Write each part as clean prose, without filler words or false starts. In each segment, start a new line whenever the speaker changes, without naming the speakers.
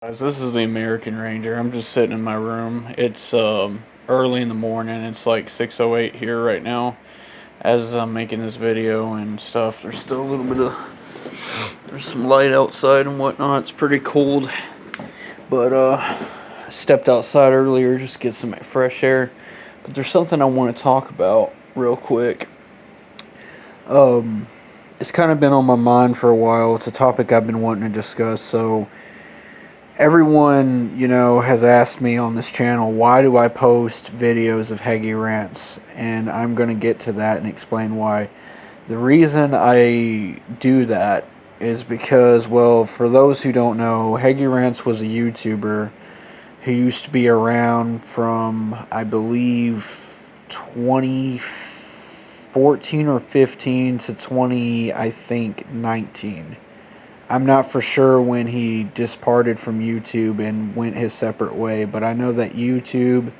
Guys, this is the American Ranger. I'm just sitting in my room. It's early in the morning. It's like 6:08 here right now. As I'm making this video and stuff, there's still a little bit of there's some light outside and whatnot. It's pretty cold, but I stepped outside earlier just to get some fresh air. But there's something I want to talk about real quick. It's kind of been on my mind for a while. It's a topic I've been wanting to discuss. So everyone, has asked me on this channel, why do I post videos of Hagyrants? And I'm going to get to that and explain why. The reason I do that is because, well, for those who don't know, Hagyrants was a YouTuber who used to be around from, I believe, 2014 or 15 to 19. I'm not for sure when he disparted from YouTube and went his separate way, but I know that YouTube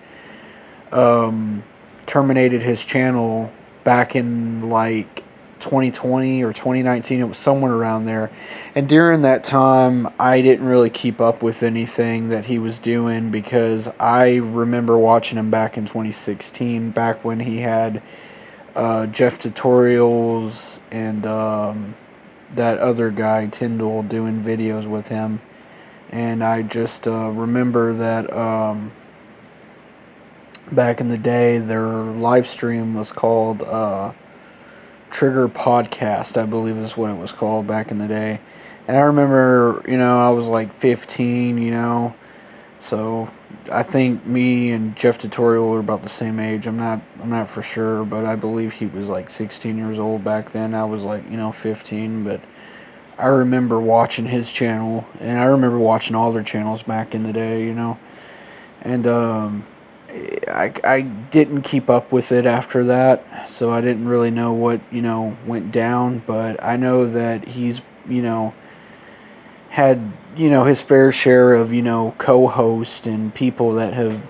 terminated his channel back in like 2020 or 2019. It was somewhere around there. And during that time, I didn't really keep up with anything that he was doing because I remember watching him back in 2016, back when he had Jeff Tutorials and that other guy, Tyndall, doing videos with him. And I just remember that back in the day, their live stream was called Trigger Podcast, I believe is what it was called back in the day. And I remember, I was like 15, so I think me and Jeff Tutorial were about the same age. I'm not for sure, but I believe he was like 16 years old back then. I was like, 15, but I remember watching his channel, and I remember watching all their channels back in the day, and I didn't keep up with it after that, so I didn't really know what, went down, but I know that he's, had, his fair share of, co-hosts and people that have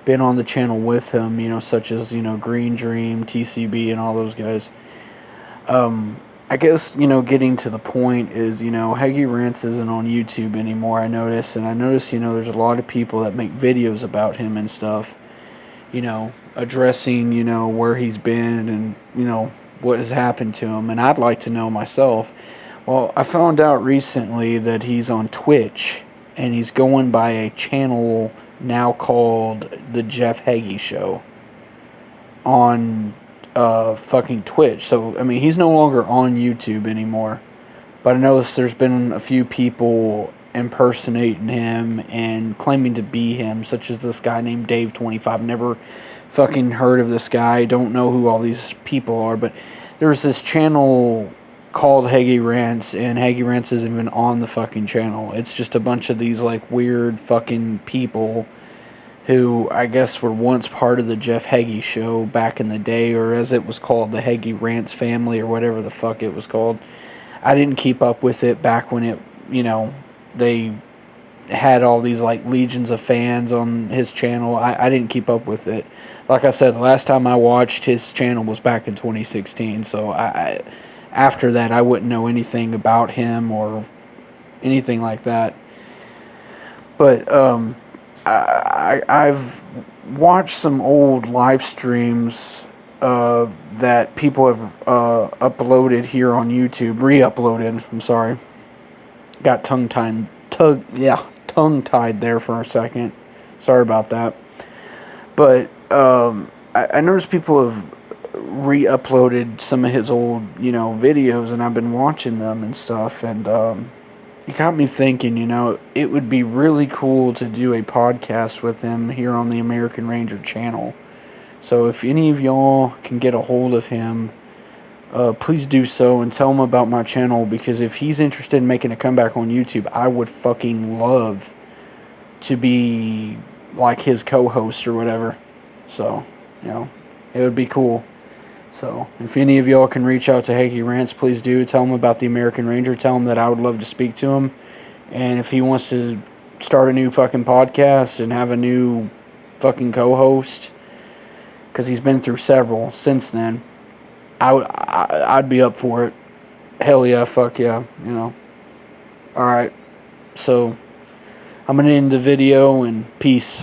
been on the channel with him, such as, Green Dream, TCB, and all those guys. I guess, getting to the point is, Hagyrants isn't on YouTube anymore, I notice, and I notice, there's a lot of people that make videos about him and stuff, addressing, where he's been and, what has happened to him, and I'd like to know myself. Well, I found out recently that he's on Twitch, and he's going by a channel now called The Jeff Haggy Show on fucking Twitch. So, I mean, he's no longer on YouTube anymore. But I noticed there's been a few people impersonating him and claiming to be him, such as this guy named Dave25. Never fucking heard of this guy. Don't know who all these people are. But there's this channel called Hagyrants, and Hagyrants isn't even on the fucking channel. It's just a bunch of these, like, weird fucking people who I guess were once part of the Jeff Haggy Show back in the day, or as it was called, the Hagyrants family, or whatever the fuck it was called. I didn't keep up with it back when it, they had all these, like, legions of fans on his channel. I didn't keep up with it. Like I said, the last time I watched his channel was back in 2016, so after that, I wouldn't know anything about him or anything like that. But I've watched some old live streams that people have uploaded here on YouTube, re-uploaded. I'm sorry, got tongue-tied there for a second. Sorry about that. But I noticed people have re-uploaded some of his old, videos, and I've been watching them and stuff, and it got me thinking, it would be really cool to do a podcast with him here on the American Ranger channel. So if any of y'all can get a hold of him, please do so and tell him about my channel, because if he's interested in making a comeback on YouTube, I would fucking love to be like his co-host or whatever. So, it would be cool. So, if any of y'all can reach out to Hagyrants, please do. Tell him about the American Ranger. Tell him that I would love to speak to him. And if he wants to start a new fucking podcast and have a new fucking co-host, because he's been through several since then, I'd be up for it. Hell yeah, fuck yeah, Alright, so I'm going to end the video, and peace.